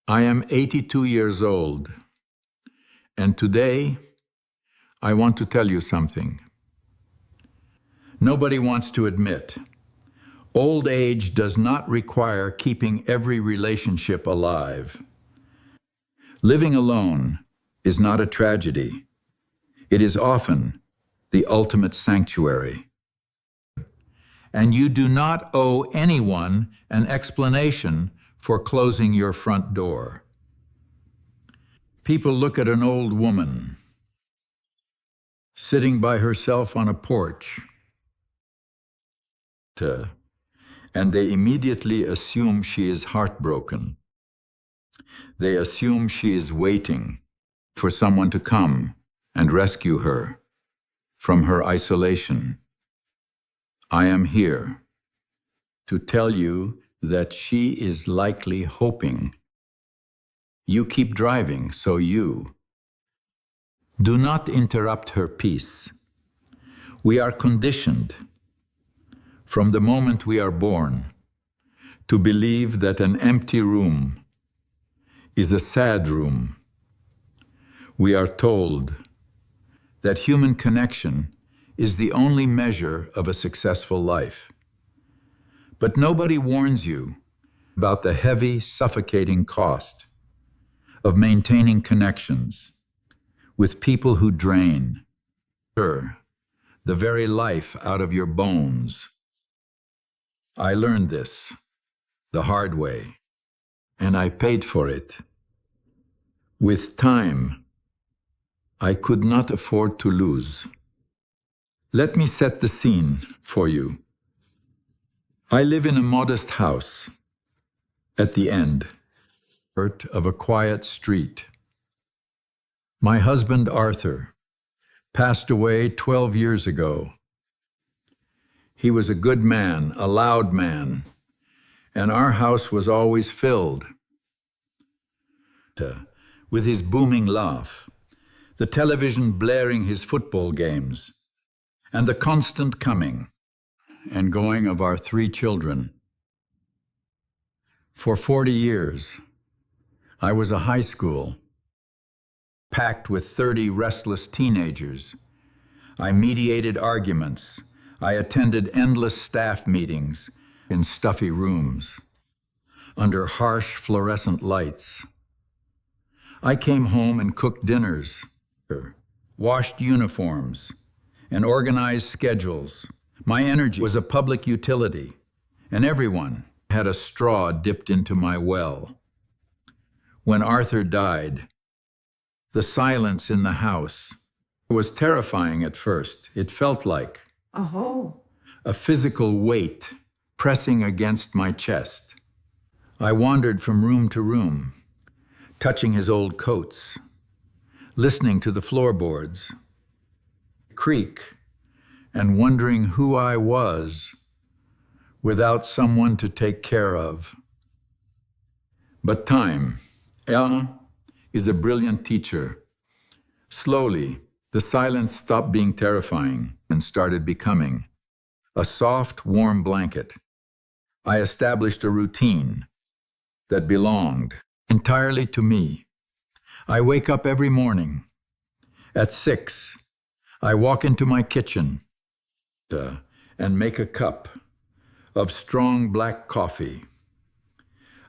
I am 82 years old, and today I want to tell you something. Nobody wants to admit. Old age does not require keeping every relationship alive. Living alone is not a tragedy. It is often the ultimate sanctuary. And you do not owe anyone an explanation for closing your front door. People look at an old woman sitting by herself on a porch, and they immediately assume she is heartbroken. They assume she is waiting for someone to come and rescue her from her isolation. I am here to tell you that she is likely hoping you keep driving, so you do not interrupt her peace. We are conditioned from the moment we are born to believe that an empty room is a sad room. We are told that human connection is the only measure of a successful life. But nobody warns you about the heavy, suffocating cost of maintaining connections with people who drain the very life out of your bones. I learned this the hard way, and I paid for it. With time, I could not afford to lose. Let me set the scene for you. I live in a modest house at the end of a quiet street. My husband, Arthur, passed away 12 years ago. He was a good man, a loud man, and our house was always filled with his booming laugh, the television blaring his football games, and the constant coming and going of our 3 children. For 40 years, I was a high school packed with 30 restless teenagers. I mediated arguments. I attended endless staff meetings in stuffy rooms under harsh fluorescent lights. I came home and cooked dinners, washed uniforms, and organized schedules. My energy was a public utility, and everyone had a straw dipped into my well. When Arthur died, the silence in the house was terrifying at first. It felt like a physical weight pressing against my chest. I wandered from room to room, touching his old coats, listening to the floorboards creak, and wondering who I was without someone to take care of. But time, is a brilliant teacher. Slowly, the silence stopped being terrifying and started becoming a soft, warm blanket. I established a routine that belonged entirely to me. I wake up every morning. At 6, I walk into my kitchen and make a cup of strong black coffee.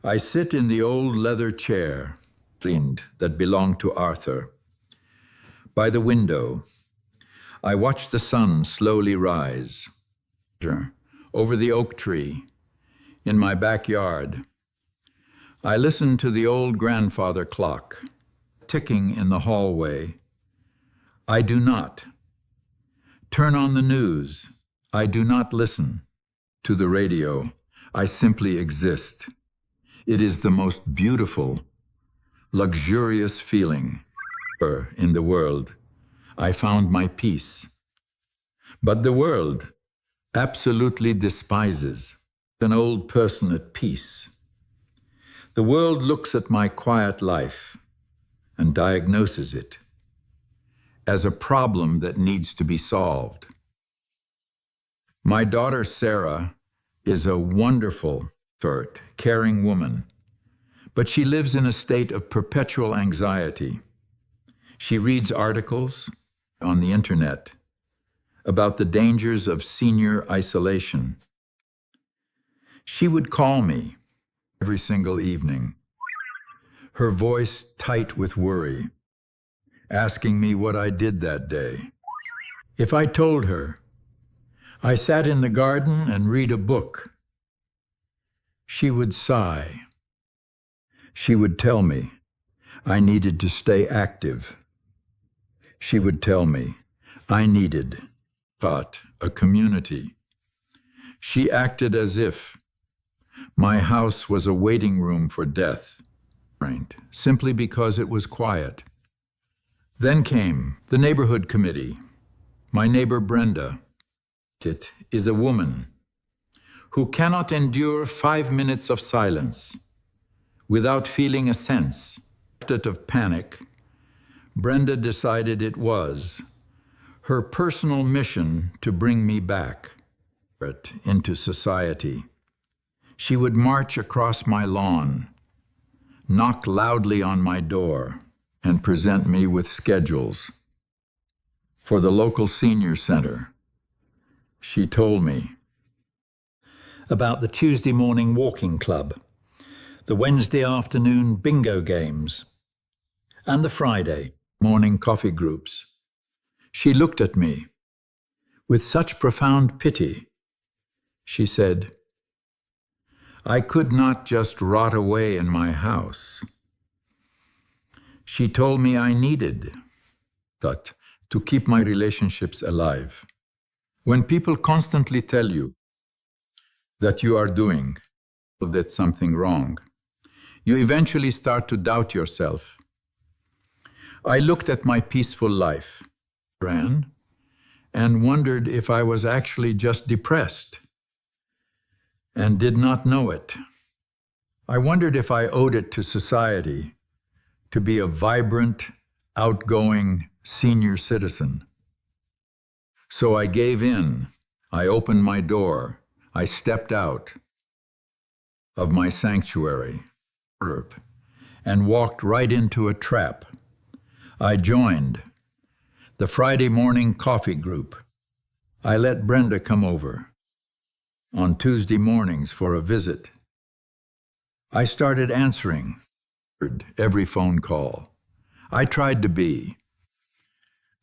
I sit in the old leather chair that belonged to Arthur. By the window, I watch the sun slowly rise. Over the oak tree in my backyard, I listen to the old grandfather clock ticking in the hallway. I do not turn on the news. I do not listen to the radio. I simply exist. It is the most beautiful, luxurious feeling in the world. I found my peace. But the world absolutely despises an old person at peace. The world looks at my quiet life and diagnoses it as a problem that needs to be solved. My daughter Sarah is a wonderful, caring woman, but she lives in a state of perpetual anxiety. She reads articles on the internet about the dangers of senior isolation. She would call me every single evening, her voice tight with worry, asking me what I did that day. If I told her I sat in the garden and read a book, she would sigh. She would tell me I needed to stay active. She would tell me I needed, a community. She acted as if my house was a waiting room for death, simply because it was quiet. Then came the neighborhood committee. My neighbor Brenda is a woman who cannot endure 5 minutes of silence without feeling a sense of panic. Brenda decided it was her personal mission to bring me back into society. She would march across my lawn, knock loudly on my door, and present me with schedules. For the local senior center, she told me about the Tuesday morning walking club, the Wednesday afternoon bingo games, and the Friday morning coffee groups. She looked at me with such profound pity. She said, I could not just rot away in my house. She told me I needed to keep my relationships alive. When people constantly tell you that you are doing that something wrong, you eventually start to doubt yourself. I looked at my peaceful life, and wondered if I was actually just depressed and did not know it. I wondered if I owed it to society to be a vibrant, outgoing senior citizen. So I gave in. I opened my door. I stepped out of my sanctuary and walked right into a trap. I joined the Friday morning coffee group. I let Brenda come over on Tuesday mornings for a visit. I started answering every phone call. I tried to be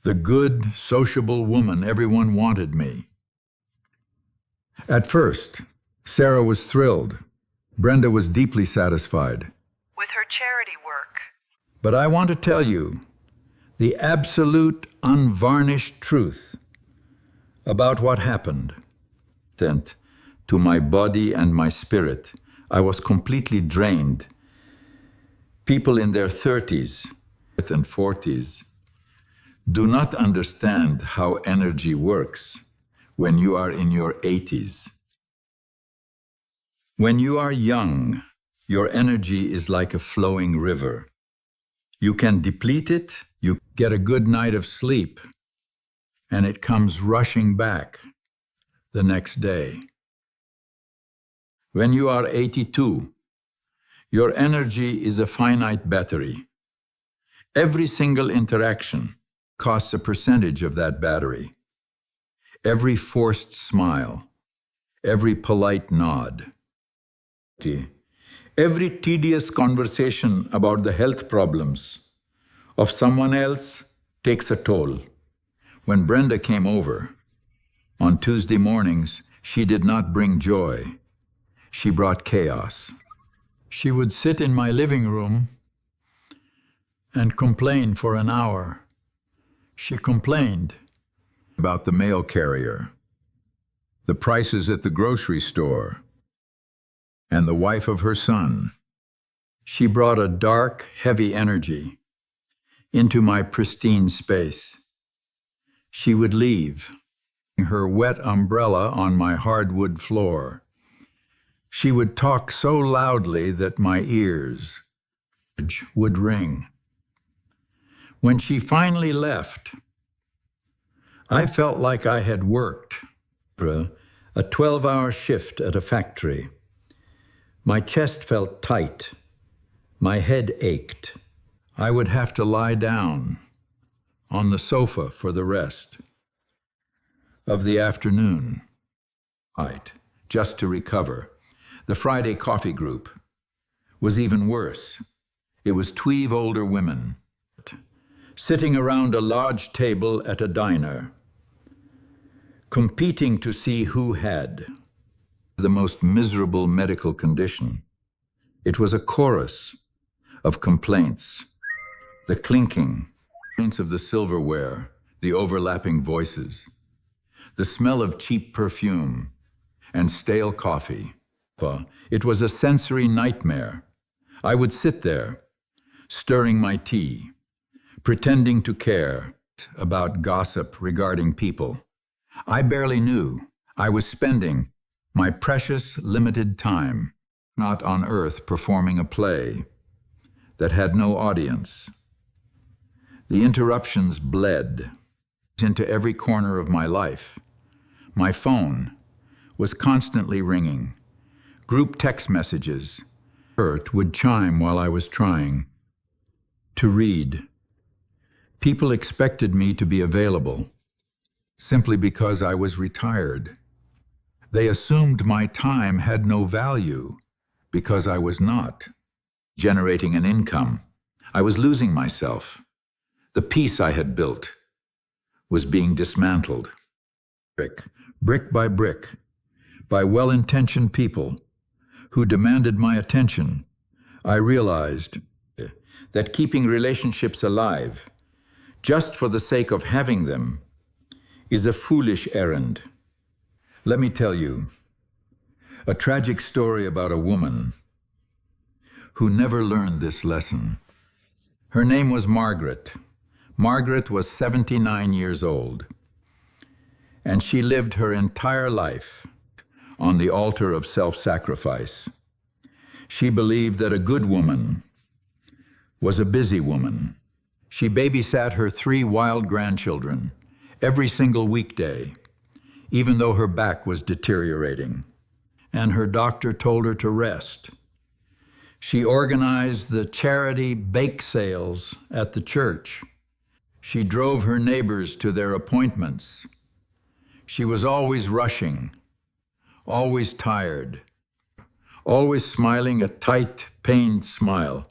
the good, sociable woman everyone wanted me. At first, Sarah was thrilled. Brenda was deeply satisfied with her charity work. But I want to tell you the absolute, unvarnished truth about what happened. Sent to my body and my spirit, I was completely drained. People in their 30s and 40s do not understand how energy works when you are in your 80s. When you are young, your energy is like a flowing river. You can deplete it, you get a good night of sleep, and it comes rushing back the next day. When you are 82, your energy is a finite battery. Every single interaction costs a percentage of that battery. Every forced smile, every polite nod, every tedious conversation about the health problems of someone else takes a toll. When Brenda came over on Tuesday mornings, she did not bring joy. She brought chaos. She would sit in my living room and complain for an hour. She complained about the mail carrier, the prices at the grocery store, and the wife of her son. She brought a dark, heavy energy into my pristine space. She would leave her wet umbrella on my hardwood floor. She would talk so loudly that my ears would ring. When she finally left, I felt like I had worked a 12-hour shift at a factory. My chest felt tight. My head ached. I would have to lie down on the sofa for the rest of the afternoon, right, just to recover. The Friday coffee group was even worse. It was 12 older women sitting around a large table at a diner, competing to see who had the most miserable medical condition. It was a chorus of complaints, the clinking of the silverware, the overlapping voices, the smell of cheap perfume and stale coffee. It was a sensory nightmare. I would sit there, stirring my tea, pretending to care about gossip regarding people I barely knew. I was spending my precious limited time not on earth performing a play that had no audience. The interruptions bled into every corner of my life. My phone was constantly ringing. Group text messages would chime while I was trying to read. People expected me to be available simply because I was retired. They assumed my time had no value because I was not generating an income. I was losing myself. The peace I had built was being dismantled, brick by brick, by well-intentioned people who demanded my attention. I realized that keeping relationships alive just for the sake of having them is a foolish errand. Let me tell you a tragic story about a woman who never learned this lesson. Her name was Margaret. Margaret was 79 years old, and she lived her entire life on the altar of self-sacrifice. She believed that a good woman was a busy woman. She babysat her 3 wild grandchildren every single weekday, even though her back was deteriorating, and her doctor told her to rest. She organized the charity bake sales at the church. She drove her neighbors to their appointments. She was always rushing, always tired, always smiling a tight, pained smile.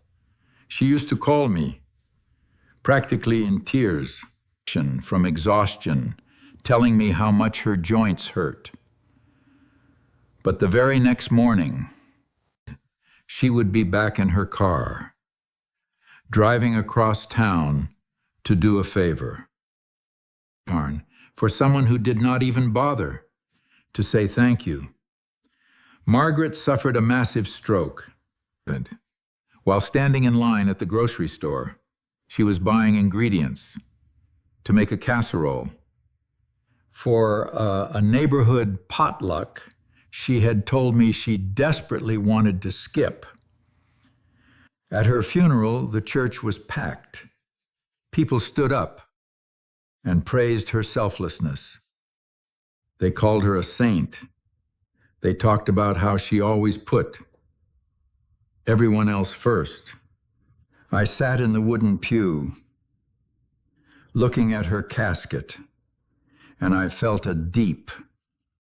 She used to call me, practically in tears, from exhaustion, telling me how much her joints hurt. But the very next morning, she would be back in her car, driving across town to do a favor for someone who did not even bother to say thank you. Margaret suffered a massive stroke. While standing in line at the grocery store, she was buying ingredients to make a casserole. For a neighborhood potluck, she had told me she desperately wanted to skip. At her funeral, the church was packed. People stood up and praised her selflessness. They called her a saint. They talked about how she always put everyone else first. I sat in the wooden pew, looking at her casket, and I felt a deep,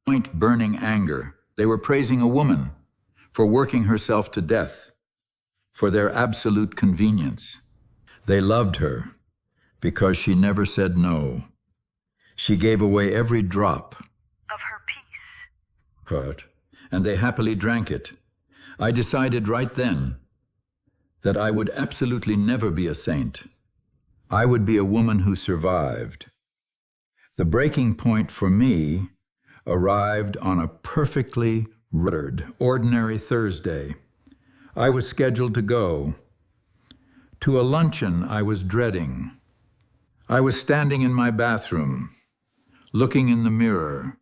point-burning anger. They were praising a woman for working herself to death, for their absolute convenience. They loved her because she never said no. She gave away every drop of her peace. And they happily drank it. I decided right then that I would absolutely never be a saint. I would be a woman who survived. The breaking point for me arrived on a perfectly ordinary Thursday. I was scheduled to go to a luncheon I was dreading. I was standing in my bathroom, looking in the mirror,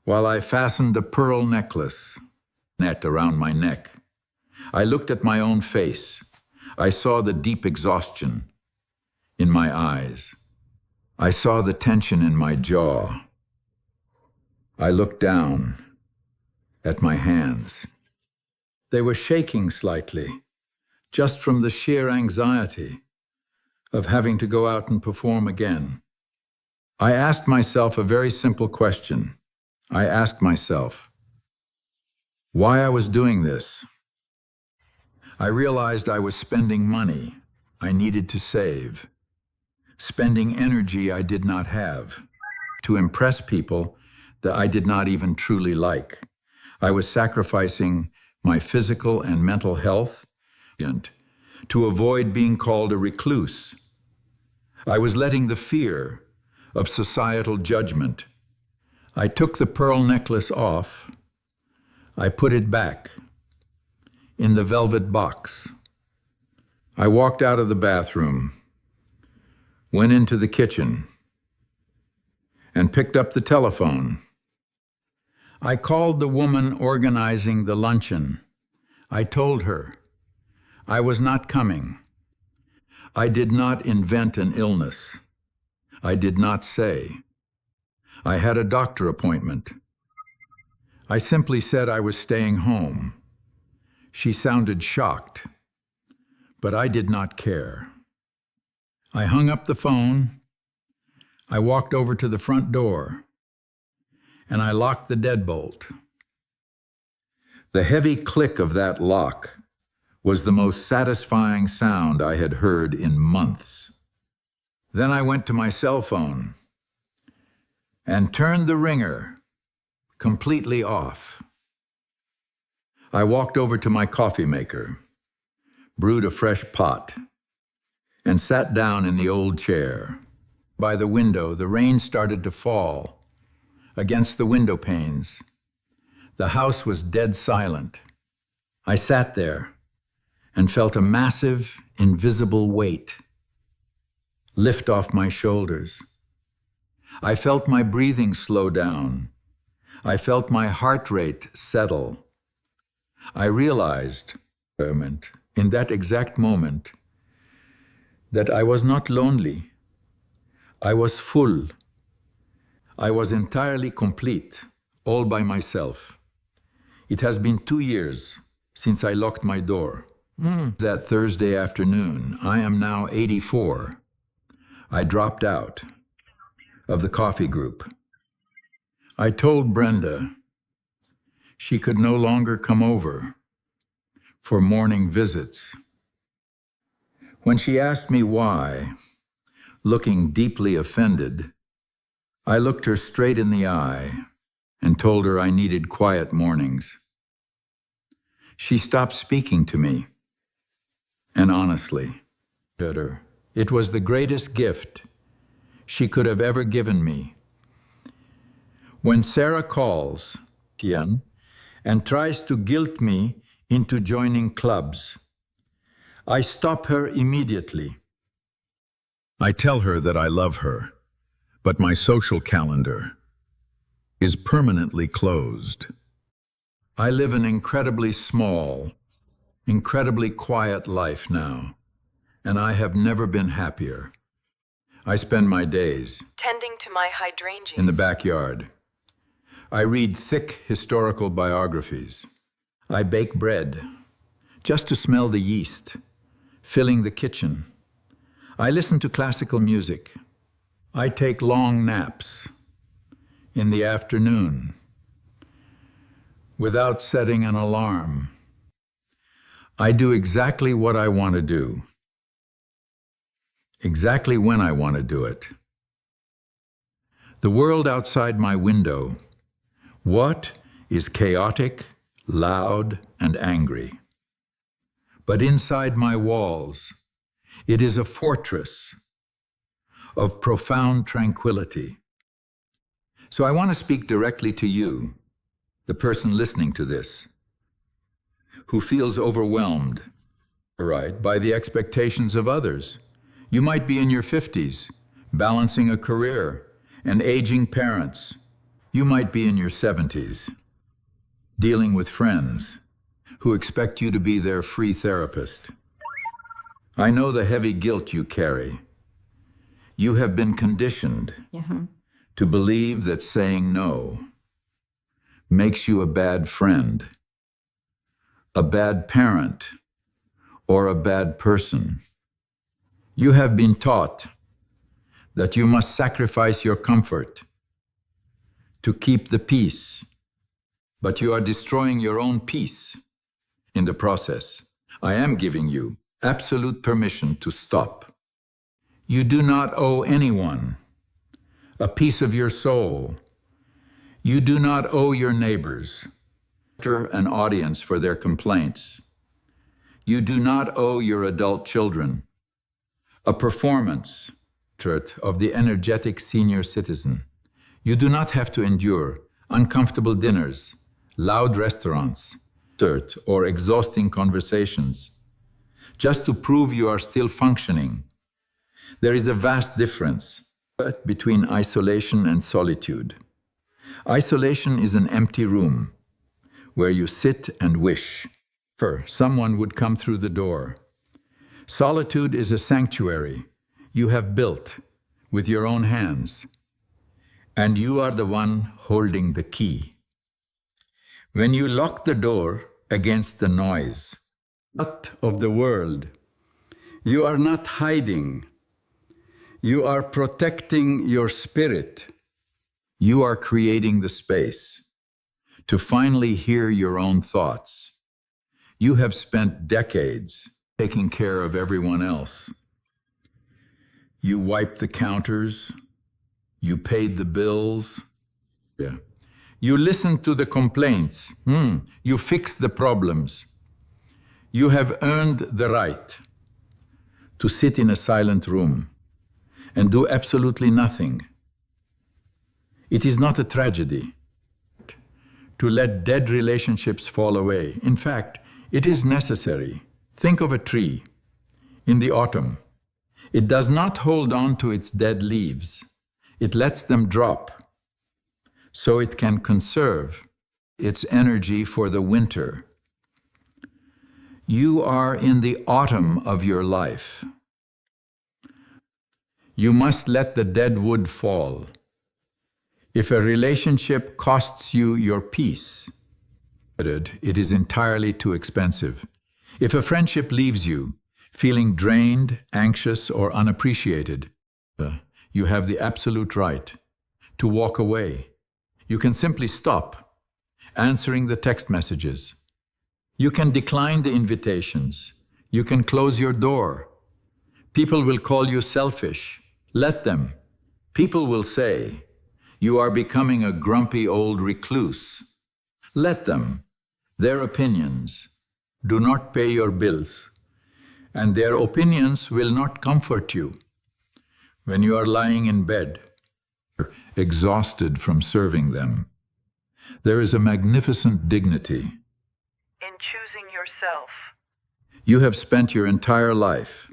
while I fastened a pearl necklace around my neck. I looked at my own face. I saw the deep exhaustion in my eyes. I saw the tension in my jaw. I looked down at my hands. They were shaking slightly, just from the sheer anxiety of having to go out and perform again. I asked myself a very simple question. I asked myself why I was doing this. I realized I was spending money I needed to save, spending energy I did not have, to impress people that I did not even truly like. I was sacrificing my physical and mental health to avoid being called a recluse. I was letting the fear of societal judgment. I took the pearl necklace off. I put it back in the velvet box. I walked out of the bathroom, went into the kitchen, and picked up the telephone. I called the woman organizing the luncheon. I told her I was not coming. I did not invent an illness. I did not say I had a doctor appointment. I simply said I was staying home. She sounded shocked, but I did not care. I hung up the phone. I walked over to the front door, and I locked the deadbolt. The heavy click of that lock was the most satisfying sound I had heard in months. Then I went to my cell phone and turned the ringer completely off. I walked over to my coffee maker, brewed a fresh pot, and sat down in the old chair. By the window, the rain started to fall against the window panes. The house was dead silent. I sat there and felt a massive, invisible weight lift off my shoulders. I felt my breathing slow down. I felt my heart rate settle. I realized, in that exact moment, that I was not lonely. I was full. I was entirely complete, all by myself. It has been 2 years since I locked my door. That Thursday afternoon, I am now 84. I dropped out of the coffee group. I told Brenda she could no longer come over for morning visits. When she asked me why, looking deeply offended, I looked her straight in the eye and told her I needed quiet mornings. She stopped speaking to me, and honestly, it was the greatest gift she could have ever given me. When Sarah calls, and tries to guilt me into joining clubs, I stop her immediately. I tell her that I love her, but my social calendar is permanently closed. I live an incredibly small, incredibly quiet life now, and I have never been happier. I spend my days tending to my hydrangeas in the backyard. I read thick historical biographies. I bake bread just to smell the yeast, filling the kitchen. I listen to classical music. I take long naps in the afternoon without setting an alarm. I do exactly what I want to do, exactly when I want to do it. The world outside my window, what is chaotic, loud, and angry? But inside my walls, it is a fortress of profound tranquility. So I want to speak directly to you, the person listening to this, who feels overwhelmed, by the expectations of others. You might be in your 50s, balancing a career and aging parents. You might be in your 70s, dealing with friends who expect you to be their free therapist. I know the heavy guilt you carry. You have been conditioned to believe that saying no makes you a bad friend, a bad parent, or a bad person. You have been taught that you must sacrifice your comfort to keep the peace, but you are destroying your own peace in the process. I am giving you absolute permission to stop. You do not owe anyone a piece of your soul. You do not owe your neighbors an audience for their complaints. You do not owe your adult children a performance of the energetic senior citizen. You do not have to endure uncomfortable dinners, loud restaurants, or exhausting conversations just to prove you are still functioning. There is a vast difference between isolation and solitude. Isolation is an empty room where you sit and wish someone would come through the door. Solitude is a sanctuary you have built with your own hands, and you are the one holding the key. When you lock the door against the noise of the world, you are not hiding. You are protecting your spirit. You are creating the space to finally hear your own thoughts. You have spent decades taking care of everyone else. You wiped the counters. You paid the bills. You listened to the complaints. You fixed the problems. You have earned the right to sit in a silent room and do absolutely nothing. It is not a tragedy to let dead relationships fall away. In fact, it is necessary. Think of a tree in the autumn. It does not hold on to its dead leaves. It lets them drop so it can conserve its energy for the winter. You are in the autumn of your life. You must let the dead wood fall. If a relationship costs you your peace, it is entirely too expensive. If a friendship leaves you feeling drained, anxious, or unappreciated, you have the absolute right to walk away. You can simply stop answering the text messages. You can decline the invitations. You can close your door. People will call you selfish. Let them. People will say, you are becoming a grumpy old recluse. Let them. Their opinions do not pay your bills, and their opinions will not comfort you when you are lying in bed, exhausted from serving them. There is a magnificent dignity in choosing yourself. You have spent your entire life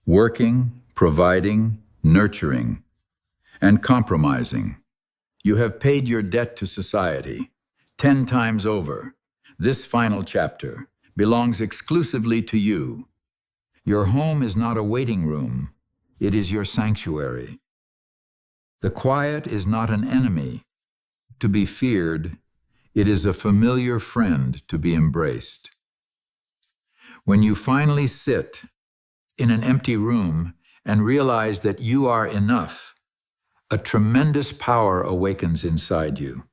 working, providing, nurturing, and compromising. You have paid your debt to society 10 times over. This final chapter belongs exclusively to you. Your home is not a waiting room. It is your sanctuary. The quiet is not an enemy to be feared. It is a familiar friend to be embraced. When you finally sit in an empty room and realize that you are enough, a tremendous power awakens inside you.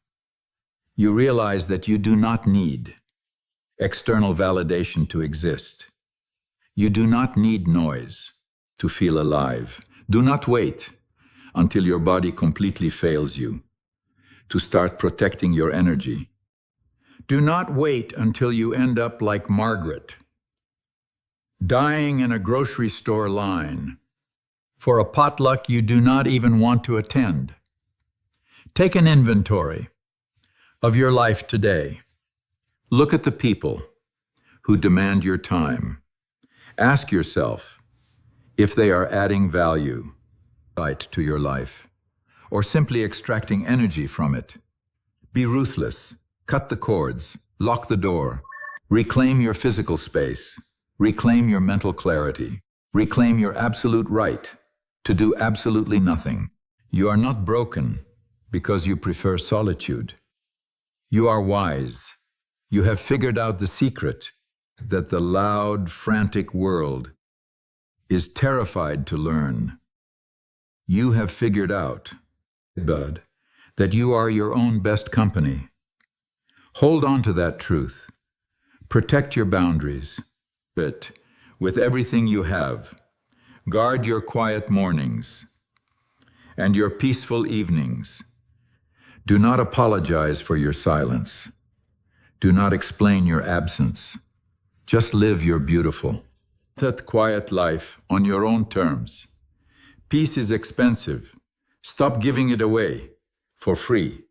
You realize that you do not need external validation to exist. You do not need noise to feel alive. Do not wait until your body completely fails you to start protecting your energy. Do not wait until you end up like Margaret, dying in a grocery store line for a potluck you do not even want to attend. Take an inventory of your life today. Look at the people who demand your time. Ask yourself if they are adding value to your life or simply extracting energy from it. Be ruthless. Cut the cords. Lock the door. Reclaim your physical space. Reclaim your mental clarity. Reclaim your absolute right to do absolutely nothing. You are not broken because you prefer solitude. You are wise. You have figured out the secret that the loud, frantic world is terrified to learn. You have figured out, bud, that you are your own best company. Hold on to that truth. Protect your boundaries. But with everything you have, guard your quiet mornings and your peaceful evenings. Do not apologize for your silence. Do not explain your absence. Just live your beautiful, that quiet life on your own terms. Peace is expensive. Stop giving it away for free.